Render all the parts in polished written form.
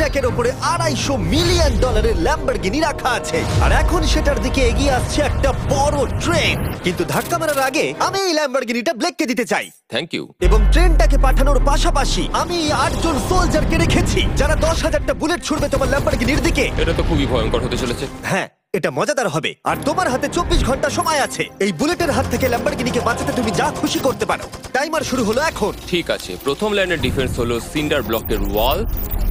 র্যাকের উপরে $250 million Lamborghini রাখা আছে, আর এখন সেটার দিকে এগিয়ে আসছে একটা বড় ট্রেন। কিন্তু ধাক্কা মারার আগে আমি এই ল্যাম্বরগিনিটা ব্লেককে দিতে চাই। Thank you. এবং ট্রেনটাকে পাঠানোর পাশাপাশি আমি এই 8 জন সোলজারকে রেখেছি যারা 10,000টা বুলেট ছুড়বে তোমার ল্যাম্বরগিনির দিকে। এটা তো খুবই ভয়ঙ্কর হতে চলেছে। হ্যাঁ, এটা মজাদার হবে। আর তোমার হাতে 24 ঘন্টা সময় আছে এই বুলেটের হাত থেকে ল্যাম্বরগিনিকে বাঁচাতে। তুমি যা খুশি করতে পারো। টাইমার শুরু হলো এখন। ঠিক আছে, প্রথম লাইনের ডিফেন্স হলো সিন্ডার ব্লকের ওয়াল,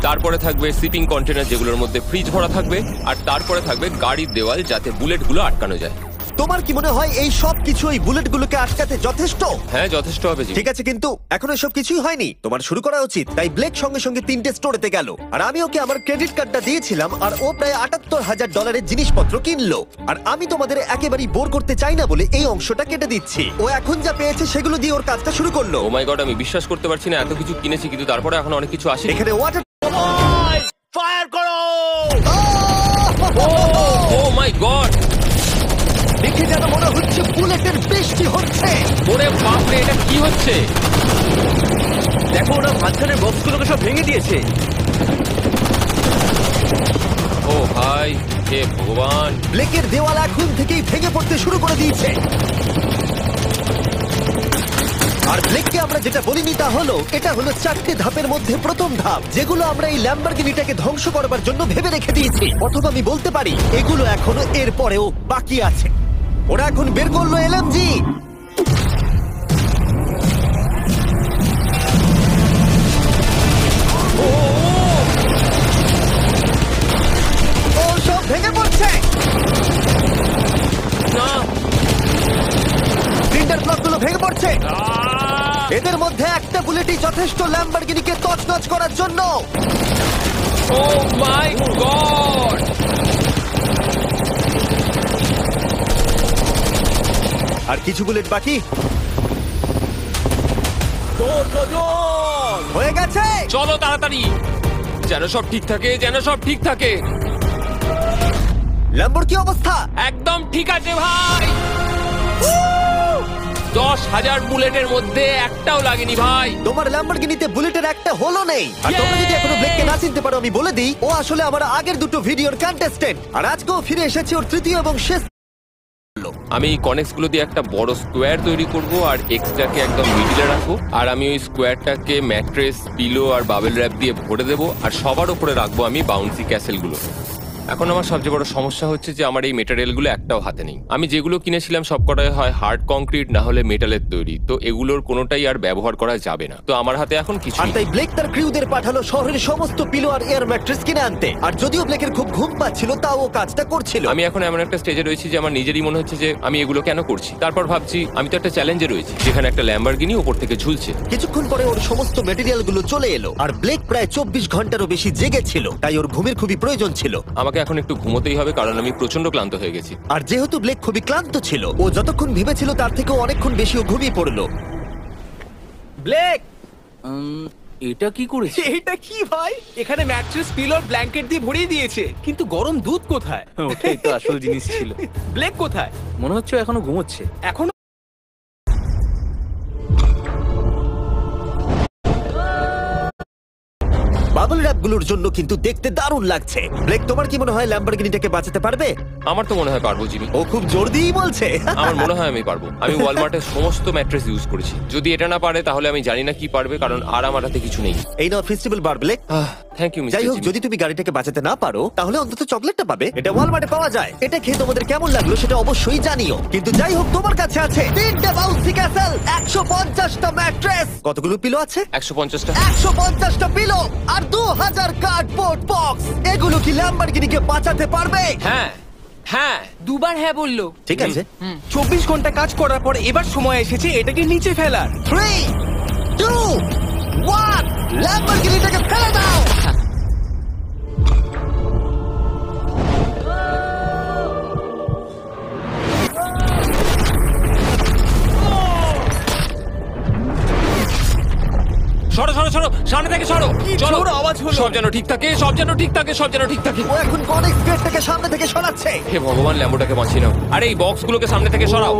তারপরে থাকবে শিপিং কন্টেনার যেগুলোর মধ্যে ফ্রিজ ভরা থাকবে, আর তারপরে থাকবে গাড়ির দেওয়াল যাতে বুলেটগুলো আটকানো যায়। তোমার কি মনে হয় এই সব কিছু এই বুলেটগুলোকে আটকাতে যথেষ্ট? হ্যাঁ, যথেষ্ট হবে জি। ঠিক আছে, কিন্তু এখন এসব কিছুই হয়নি। তোমার শুরু করা উচিত। তাই ব্লেক সঙ্গে সঙ্গে 3টে স্টোরেতে গেল, আর আমি ওকে আমার ক্রেডিট কার্ডটা দিয়েছিলাম, আর ও প্রায় $78,000 জিনিসপত্র কিনলো। আর আমি তোমাদের একেবারেই বোর করতে চাই না বলে এই অংশটা কেটে দিচ্ছি। ও এখন যা পেয়েছে সেগুলো দিয়ে ওর কাজটা শুরু করলো। ও মাই গড, আমি বিশ্বাস করতে পারছি না এত কিছু কিনেছি কিন্তু তারপরে এখন অনেক কিছু আসে। এখানে ওয়াটার ফায়ার করো! ও মাই গড, দেখে যেন মনে হচ্ছে বুলেটের বৃষ্টি হচ্ছে। ওরে বাপ রে, এটা কি হচ্ছে? দেখো, ওরা মাঝখানের বক্সগুলোকে সব ভেঙে দিয়েছে। ও ভাই, হে ভগবান। ব্লেকের দেওয়াল এখন থেকেই ভেঙে পড়তে শুরু করে দিয়েছে। আর ব্লেককে আমরা যেটা বলিনি তা হলো, এটা হলো 4টে ধাপের মধ্যে প্রথম ধাপ, যেগুলো আমরা এই ল্যাম্বরগিনিটাকে ধ্বংস করবার জন্য ভেবে রেখে দিয়েছি। অথবা আমি বলতে পারি এগুলো এখনো এর পরেও বাকি আছে। ওরা এখন বের করলো এলএমজি। ও সব ভেঙে পড়ছে। না, সিন্ডার ব্লকগুলো ভেঙে পড়ছে। এদের মধ্যে একটা বুলেটই যথেষ্ট ল্যাম্বরগিনিকে তছনছ করার জন্য। ও মাই গড। আর কিছু বুলেট বাকি হয়ে গেছে। চলো তাড়াতাড়ি, যেন সব ঠিক থাকে, যেন সব ঠিক থাকে। ল্যাম্বোর কি অবস্থা? একদম ঠিক আছে ভাই। 10,000 বুলেটের মধ্যে একটাও লাগেনি ভাই। তোমার ল্যাম্বরগিনিতে বুলেটের একটা হলো নেই। আর তোমরা যদি এখনো ব্লেককে না চিনতে পারো, আমি বলে দিই ও আসলে আমার আগের দুটো ভিডিওর কন্টেস্টেন্ট, আর আজকেও ফিরে এসেছে ওর তৃতীয় এবং শেষ। আমি এই কনেক্স গুলো দিয়ে একটা বড় স্কোয়ার তৈরি করব আর এক্সট্রাকে একদম মিডিলে রাখবো, আর আমি ওই স্কোয়ারটাকে ম্যাট্রেস, পিলো আর বাবেল র্যাপ দিয়ে ভরে দেবো, আর সবার উপরে রাখবো আমি বাউন্সি ক্যাসেল গুলো। এখন আমার সবচেয়ে বড় সমস্যা হচ্ছে যে আমার এই মেটেরিয়ালগুলো একটাও হাতে নেই। আমি যেগুলো কিনেছিলাম সবকটাই হয় হার্ড কংক্রিট না হলে মেটালের তৈরি, তো এগুলোর কোনোটাই আর ব্যবহার করা যাবে না। তো আমার হাতে এখন কিছু আর তাই ব্লেক তার ক্রিউদের পাঠালো শহরের সমস্ত পিলো আর এয়ার ম্যাট্রেস কিনে আনতে। আর যদিও ব্লেকের খুব ঘুম পাচ্ছিল, তাও ও কাজটা করছিল। আমি এখন এমন একটা স্টেজে রয়েছি যে আমার নিজেরই মনে হচ্ছে যে আমি এগুলো কেন করছি। তারপর ভাবছি আমি তো একটা চ্যালেঞ্জে রয়েছি যেখানে একটা ল্যাম্বরগিনি উপর থেকে ঝুলছে। কিছুক্ষণ পরে ওর সমস্ত মেটেরিয়াল গুলো চলে এলো, আর ব্লেক প্রায় 24 ঘন্টারও বেশি জেগেছিল, তাই ওর ঘুমের খুবই প্রয়োজন ছিল। আমাকে এখন একটু ঘুমোতেই হবে কারণ আমি প্রচন্ড ক্লান্ত হয়ে গেছি। আর যেহেতু ব্লেক খুবই ক্লান্ত ছিল, ও যতক্ষণ ভেবেছিল তার থেকে অনেকক্ষণ বেশি ও ঘুমিয়ে পড়লো। ব্লেক, এটা কি করেছে? এটা কি ভাই? এখানে ম্যাট্রেস, পিলো, ব্ল্যাঙ্কেট দিয়ে ভরিয়ে দিয়েছে, কিন্তু গরম দুধ কোথায়? ওটাই তো আসল জিনিস ছিল। ব্লেক কোথায়? মনে হচ্ছে এখনো ঘুমোচ্ছে। এখনো বাবল র্যাপ গুলোর জন্য কিন্তু দেখতে দারুণ লাগছে। ব্লেক, তোমার কি মনে হয় ল্যাম্বরগিনিটাকে বাঁচাতে পারবে? আমার তো মনে হয় পারবো জিমি। ও খুব জোর দিয়েই বলছে। আমার মনে হয় আমি পারবো। আমি ওয়ালমার্টের সমস্ত ম্যাট্রেস ইউজ করেছি। যদি এটা না পারে তাহলে আমি জানি না কি পারবে, কারণ আর আমার হাতে কিছু নেই। এই নাও ফেস্টিভ্যাল বার, ব্লেক। থ্যাংক ইউ যাই মিস্টার হোক, জিমি। যদি তুমি গাড়িটাকে বাঁচাতে না পারো তাহলে অন্তত চকলেটটা পাবে। এটা ওয়ালমার্টে পাওয়া যায়। এটা খেয়ে তোমাদের কেমন লাগলো সেটা অবশ্যই জানিও। কিন্তু যাই হোক, তোমার কাছে আছে 3টে বাউন্সি ক্যাসেল, 150টা ম্যাট্রেস, কতগুলো পিলো আছে? 150টা। 150টা পিলো আর 2000 কার্ডবোর্ড বক্স। এগুলো কি ল্যাম্বরগিনিকে বাঁচাতে পারবে? হ্যাঁ হ্যাঁ, দুবার হ্যাঁ বললো। ঠিক আছে। 24 ঘন্টা কাজ করার পর এবার সময় এসেছে এটাকে নিচে ফেলার। 3, 2, 1, ল্যাম্বরগিনিটাকে ফেলে দাও। সরো সরো সরো, সামনে থেকে সরো। চলো, জোর আওয়াজ হলো। সব যেন ঠিক থাকে, সব যেন ঠিক থাকে, সব যেন ঠিক থাকে। ও এখন কনেক্স গেটটাকে সামনে থেকে সরাচ্ছে। হে ভগবান, ল্যাম্বোটাকে বাঁচিয়ে নাও। আরে এই বক্সগুলোকে সামনে থেকে সরাও।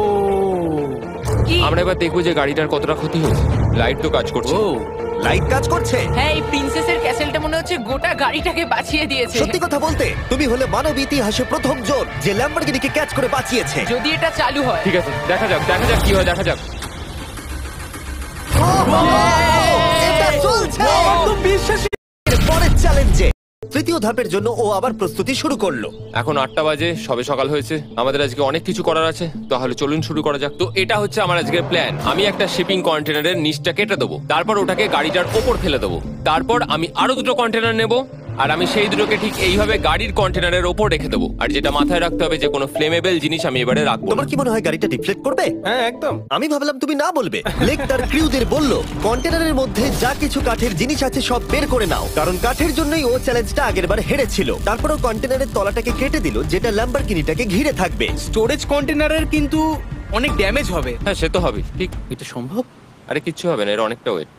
কি? আমরা এবার দেখবো যে গাড়িটার কতটা ক্ষতি হয়েছে। লাইট তো কাজ করছে। লাইট কাজ করছে। হ্যাঁ, এই প্রিন্সেসের ক্যাসেলটা এটা মনে হচ্ছে গোটা গাড়িটাকে বাঁচিয়ে দিয়েছে। সত্যি কথা বলতে তুমি হলে মানব ইতিহাসে প্রথম জন যে ল্যাম্বরগিনিকে ক্যাচ করে বাঁচিয়েছে। যদি এটা চালু হয়। ঠিক আছে, দেখা যাক কি হয়, দেখা যাক। এটা চলছে। একদম বিশ্বাসই পরের চ্যালেঞ্জে তৃতীয় ধাপের জন্য ও আবার প্রস্তুতি শুরু করলো। এখন 8টা বাজে, সবে সকাল হয়েছে, আমাদের আজকে অনেক কিছু করার আছে, তাহলে চলুন শুরু করা যাক। তো এটা হচ্ছে আমার আজকের প্ল্যান। আমি একটা শিপিং কন্টেনারের নিচটা কেটে দেবো, তারপর ওটাকে গাড়িটার ওপর ফেলে দেবো, তারপর আমি আরো দুটো কন্টেনার নেব, আর আমি সেই দুটোকে ঠিক এইভাবে গাড়ির কন্টেনারের ওপর রেখে দেবো। আর যেটা মাথায় রাখতে হবে যে কোনো ফ্লেমেবল জিনিস আমি এবারে রাখবো না। তোমার কি মনে হয় গাড়িটা ডিফ্লেক্ট করবে? হ্যাঁ একদম। আমি ভাবলাম তুমি না বলবে। ব্লেক তার ক্রিউদের বলল কন্টেনারের মধ্যে যা কিছু কাঠের জিনিস আছে সব বের করে নাও, কারণ কাঠের জন্যই ও চ্যালেঞ্জটা আগেরবার হেরেছিল। তারপর ও কন্টেনারের তলাটাকে কেটে দিল, যেটা ল্যাম্বরগিনিটাকে ঘিরে থাকবে। স্টোরেজ কন্টেনারের কিন্তু অনেক ড্যামেজ হবে। হ্যাঁ, সে তো হবে, ঠিক। এটা সম্ভব? আরে কিচ্ছু হবে না, এর অনেকটা ওয়েট।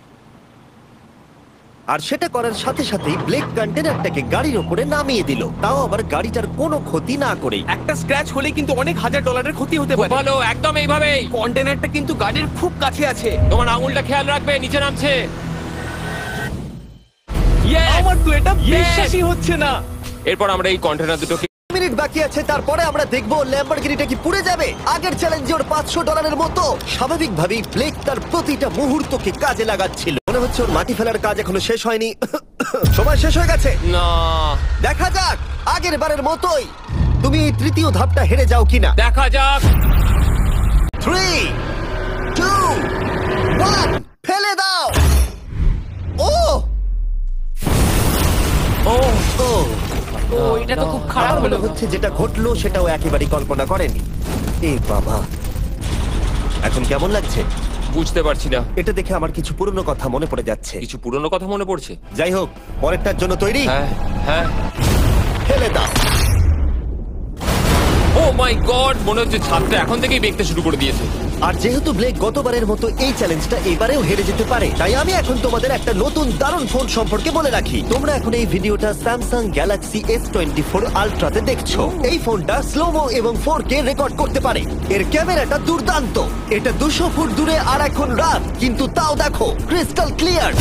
আর সেটা করার সাথে সাথেই ব্লেক কন্টেনারটাকে গাড়ির ওপরে নামিয়ে দিল, তাও আবার গাড়িটার কোনো ক্ষতি না করেই। একটা স্ক্র্যাচ হলে কিন্তু অনেক $1000 ক্ষতি হতে পারে। ভালো, একদম এইভাবেই। কন্টেনারটা কিন্তু গাড়ির খুব কাছে আছে। তোমার আঙুলটা খেয়াল রাখবে, নিচে নামছে। Yes! আমার তো এটা Yes! বিশ্বাসই হচ্ছে না। এরপর আমরা এই কন্টেনার দুটোকে মিনিট বাকি আছে, তারপরে আমরা দেখবো ল্যাম্বরগিনিটা কি পুড়ে যাবে। আগের চ্যালেঞ্জে ওর $500 মতো। স্বাভাবিকভাবেই ব্লেক তার প্রতিটা মুহূর্তকে কাজে লাগাচ্ছিল। মনে হচ্ছে ওর মাটি ফেলার কাজ এখনো শেষ হয়নি। সময় শেষ হয়ে গেছে। না, দেখা যাক আগের বারের মতোই তুমি এই তৃতীয় ধাপটা হেরে যাও কিনা। দেখা যাক। 3, 2, 1, ফেলে দাও। ও ও ও ও এটা তো খুব খারাপ আমার হলো। মনে হচ্ছে যেটা ঘটলো সেটাও একেবারেই কল্পনা করেনি। এ বাবা, এখন কেমন লাগছে? বুঝতে পারছি না, এটা দেখে আমার কিছু পুরনো কথা মনে পড়ে যাচ্ছে। কিছু পুরনো কথা মনে পড়ছে। যাই হোক, পরেরটার জন্য তৈরি? হ্যাঁ হ্যাঁ। ফেলে দাও। ও মাই গড, মনে হচ্ছে ছাদটা এখন থেকেই দেখতে শুরু করে দিয়েছে। আর যেহেতু ব্লেক গতবারের মতো এই চ্যালেঞ্জটা এবারেও হেরে যেতে পারে, তাই আমি এখন তোমাদের একটা নতুন দারুণ ফোন সম্পর্কে বলে রাখি। তোমরা এখন এই ভিডিওটা স্যামসাং গ্যালাক্সি S24 আলট্রাতে দেখছো। এই ফোনটা স্লোমো এবং 4K রেকর্ড করতে পারে। এর ক্যামেরাটা দুর্দান্ত। এটা 200 ফুট দূরে আর এখন রাত, কিন্তু তাও দেখো ক্রিস্টাল ক্লিয়ার।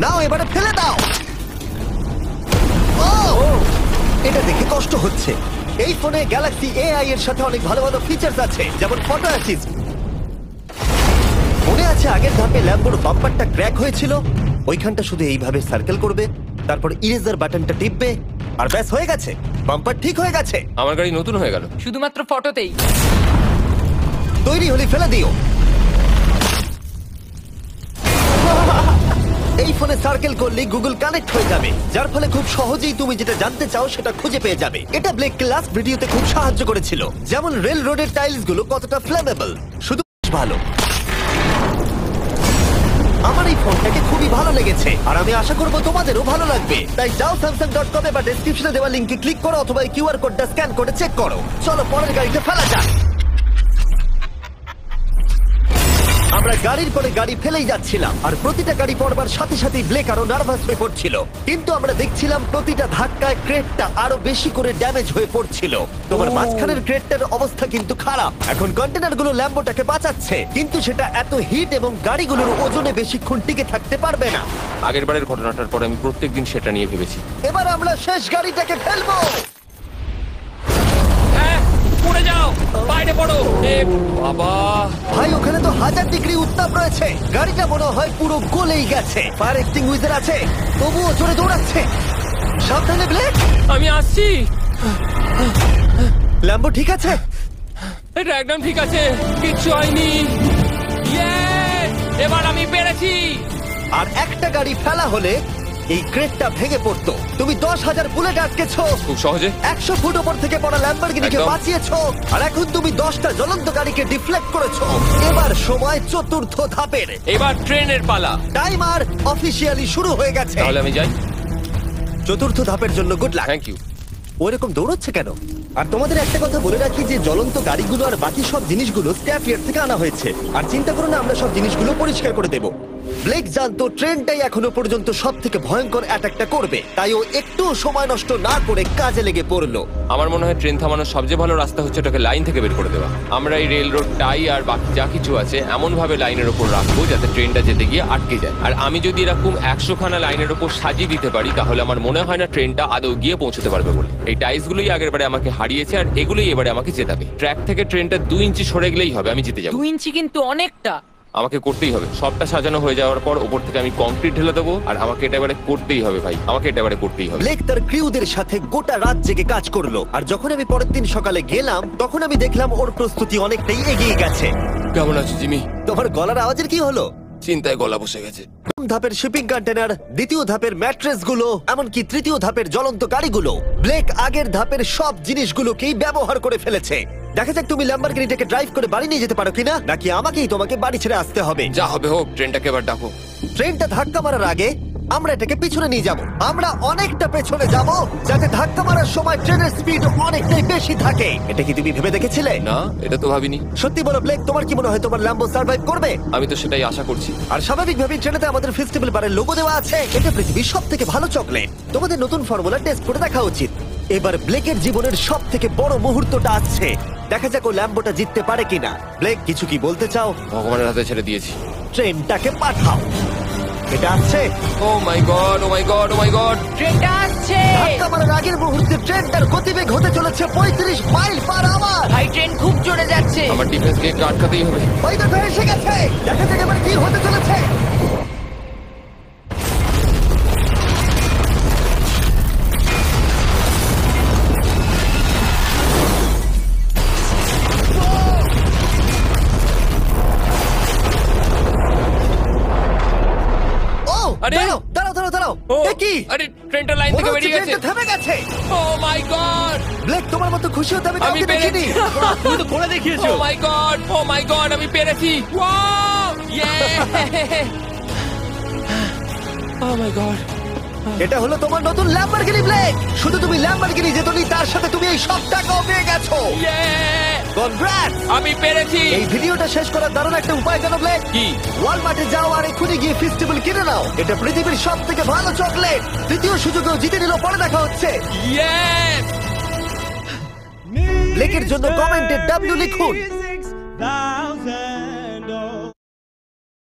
নাও এবারে ফেলে দাও। ও, এটা দেখে কষ্ট হচ্ছে। এই ফোনে গ্যালাক্সি AI এর সাথে অনেক ভালো ভালো ফিচার্স আছে, যেমন ফটো অ্যাসিস্ট। মনে আছে আগের ধাপে ল্যাম্বোর বাম্পারটা ক্র্যাক হয়েছিল? ওইখানটা শুধু এইভাবে সার্কেল করবে, তারপর ইরেজার বাটনটা টিপবে, আর ব্যাস হয়ে গেছে, বাম্পার ঠিক হয়ে গেছে। আমার গাড়ি নতুন হয়ে গেল। শুধুমাত্র ফটোতেই। তৈরি হলে ফেলে দিও। এই ফোনে সার্কেল করলে গুগল কানেক্ট হয়ে যাবে, যার ফলে খুব সহজেই তুমি যেটা জানতে চাও সেটা খুঁজে পেয়ে যাবে। এটা ব্লেককে লাস্ট ভিডিওতে খুব সাহায্য করেছিল, যেমন রেল রোডের টাইলস গুলো কতটা ফ্লেমেবল। শুধু ভালো। আমার এই ফোনটাকে খুবই ভালো লেগেছে, আর আমি আশা করবো তোমাদেরও ভালো লাগবে। তাই যাও samsung.com বা ডেসক্রিপশনে দেওয়া লিংকে ক্লিক করো, অথবা কিউআর কোডটা স্ক্যান করে চেক করো। চলো পরের গাড়িতে ফেলা যাক। আমরা গাড়ির পরে গাড়ি ফেলেই যাচ্ছিলাম, আর প্রতিটা গাড়ি পড়বার সাথে সাথেই ব্লেক আরো নার্ভাস হয়ে পড়ছিল। কিন্তু আমরা দেখছিলাম প্রতিটা ধাক্কায় ক্রেটটা আরো বেশি করে ড্যামেজ হয়ে পড়ছিল। তোমার মাঝখানের ক্রেটটার অবস্থা কিন্তু খারাপ। এখন কন্টেনারগুলো ল্যাম্বোটাকে বাঁচাচ্ছে, কিন্তু সেটা এত হিট এবং গাড়িগুলোর ওজনে বেশিক্ষণ টিকে থাকতে পারবে না। আগের বারের ঘটনাটার পরে আমি প্রত্যেকদিন সেটা নিয়ে ভেবেছি। এবার আমরা শেষ গাড়িটাকে ফেলবো। হ্যাঁ, পড়ে যাও, বাইরে পড়ো। এ বাবা, ভাই ওখানে তো 1000 ডিগ্রি উত্তাপ রয়েছে। গাড়িটা মনে হয় পুরো গলেই গেছে। ফায়ার এক্সটিংগুইজার আছে, তবুও জোরে দৌড়াচ্ছে। সাবধানে ব্লেক। আমি আসছি। ল্যাম্বো ঠিক আছে? এটা একদম ঠিক আছে, কিচ্ছু হয়নি। Yes! এবার আমি পেরেছি। আর একটা গাড়ি ফেলা হলে এই ক্রেটটা ভেঙে পড়তো। তুমি 10,000 বুলেট আটকেছো, খুব সহজে 100 ফুট ওপর থেকে পড়া ল্যাম্বরগিনিকে একদম। বাঁচিয়েছো, আর এখন তুমি 10টা জ্বলন্ত গাড়িকে ডিফ্লেক্ট করেছো। এবার সময় চতুর্থ ধাপের। এবার ট্রেনের পালা। টাইমার অফিসিয়ালি শুরু হয়ে গেছে। তাহলে আমি যাই। চতুর্থ ধাপের জন্য গুড লাক। Thank you. ওরকম দৌড়চ্ছে কেন? আর তোমাদের একটা কথা বলে রাখি যে জ্বলন্ত গাড়িগুলো আর বাকি সব জিনিসগুলো স্ক্র্যাপ ইয়ার্ড থেকে আনা হয়েছে। আর চিন্তা করো না, আমরা সব জিনিসগুলো পরিষ্কার করে দেবো। ব্লেক জানতো ট্রেনটাই এখনো পর্যন্ত সব থেকে ভয়ঙ্কর অ্যাটাকটা করবে, তাই ও একটু সময় নষ্ট না করে কাজে লেগে পড়লো। আমার মনে হয় ট্রেন থামানোর সবচেয়ে ভালো রাস্তা হচ্ছে ওটাকে লাইন থেকে বের করে দেওয়া। আমরা এই রেল রোড টাই আর বাকি যা কিছু আছে এমন ভাবে লাইনের ওপর রাখবো যাতে ট্রেনটা যেতে গিয়ে আটকে যায়। আর আমি যদি এরকম 100 খানা লাইনের ওপর সাজিয়ে দিতে পারি তাহলে আমার মনে হয় না ট্রেনটা আদৌ গিয়ে পৌঁছতে পারবে বলে। এই টাইস গুলোই আগের বারে আমাকে হারিয়েছে আর এগুলোই এবারে আমাকে জেতাবে। ট্র্যাক থেকে ট্রেনটা 2 ইঞ্চি সরে গেলেই হবে, আমি জিতে যাবো। 2 ইঞ্চি কিন্তু অনেকটা। আমাকে করতেই হবে। সবটা সাজানো হয়ে যাওয়ার পর ওপর থেকে আমি কংক্রিট ঢেলে দেবো আর আমাকে এটা এবারে করতেই হবে ভাই, আমাকে এটা এবারে করতেই হবে। ব্লেক তার ক্রিউদের সাথে গোটা রাত জেগে কাজ করলো, আর যখন আমি পরের দিন সকালে গেলাম তখন আমি দেখলাম ওর প্রস্তুতি অনেকটাই এগিয়ে গেছে। কেমন আছো জিমি? তোমার গলার আওয়াজের কি হলো? চিন্তায় গলা বসে গেছে। প্রথম ধাপের শিপিং কন্টেনার, দ্বিতীয় ধাপের ম্যাট্রেস গুলো, এমনকি তৃতীয় ধাপের জ্বলন্ত গাড়িগুলো, ব্লেক আগের ধাপের সব জিনিসগুলোকেই ব্যবহার করে ফেলেছে। দেখা যাক তুমি ল্যাম্বরগিনিটাকে ড্রাইভ করে বাড়ি নিয়ে যেতে পারো কিনা, নাকি আমাকেই তোমাকে বাড়ি ছেড়ে আসতে হবে। যা হবে হোক, ট্রেনটাকে এবার ডাকো। ট্রেনটা ধাক্কা মারার আগে আমরা এটাকে পিছনে নিয়ে যাব। আমরা অনেকটা পেছনে যাব যাতে ধাক্কা মারার সময় ট্রেনের স্পিড অনেকটাই বেশি থাকে। এটা কি তুমি ভেবে দেখেছিলে? না, এটা তো ভাবিনি। সত্যি বলো ব্লেক, তোমার কি মনে হয় তোমার ল্যাম্বো সার্ভাইভ করবে? আমি তো সেটাই আশা করছি। আর স্বাভাবিকভাবেই ট্রেনেতে আমাদের ফেস্টিভ্যাল বারের লোগো দেওয়া আছে। এটা পৃথিবীর সব থেকে ভালো চকলেট। তোমাদের নতুন ফর্মুলা টেস্ট করে দেখা উচিত। এবার ব্লেকের জীবনের সব থেকে বড় মুহূর্তটা আসছে। দেখা যাক ও ল্যাম্বোটা জিততে পারে কিনা। ব্লেক, কিছু কি বলতে চাও? ভগবানের হাতে ছেড়ে দিয়েছি। ট্রেনটাকে পাঠাও। এটা আসছে। ও মাই গড, ও মাই গড, ও মাই গড। ট্রেনটা আসছে। ধাক্কা মারার আগের মুহূর্তে ট্রেনটার গতিবেগ হতে চলেছে 35 মাইল পার আওয়ার। ভাই ট্রেন খুব জোরে যাচ্ছে। আমার ডিফেন্সকে আটকাতেই হবে। ওই দেখো এসে গেছে। দেখা যাক এবার কি হতে চলেছে। ও, আরে! দাঁড়াও, দাঁড়াও, দাঁড়াও, দাঁড়াও। ও, এ কি? আরে ট্রেনটা লাইন মনে থেকে হচ্ছে বেরিয়ে গেছে। ট্রেনটা থেমে গেছে। ও মাই গড, ব্লেক, তোমার মতো খুশি হতে আমি আমি কাউকে দেখিনি। পেরেছি। তুমি তো করে ও দেখিয়েছো। মাই গড, ও মাই গড, আমি পেরেছি। ওয়াও! ইয়ে! ও মাই গড। এটা হলো তোমার নতুন ল্যাম্বরগিনি ব্লেক। শুধু তুমি ল্যাম্বরগিনি জেতনি, তার সাথে তুমি এই সব টাকাও পেয়ে গেছো। ইয়ে! কনগ্রাটস! আমি পেরেছি। এই ভিডিওটা শেষ করার দারুণ একটা উপায় জানো ব্লেক? কি? ওয়ালমার্টে যাও আর এক্ষুনি গিয়ে ফেস্টিভ্যাল কিনে নাও। এটা পৃথিবীর সব থেকে ভালো চকলেট। তৃতীয় সুযোগেও জিতে নিল, পরে দেখা হচ্ছে। ইয়েস! ব্লেকের জন্য কমেন্টে W লিখুন। 60,000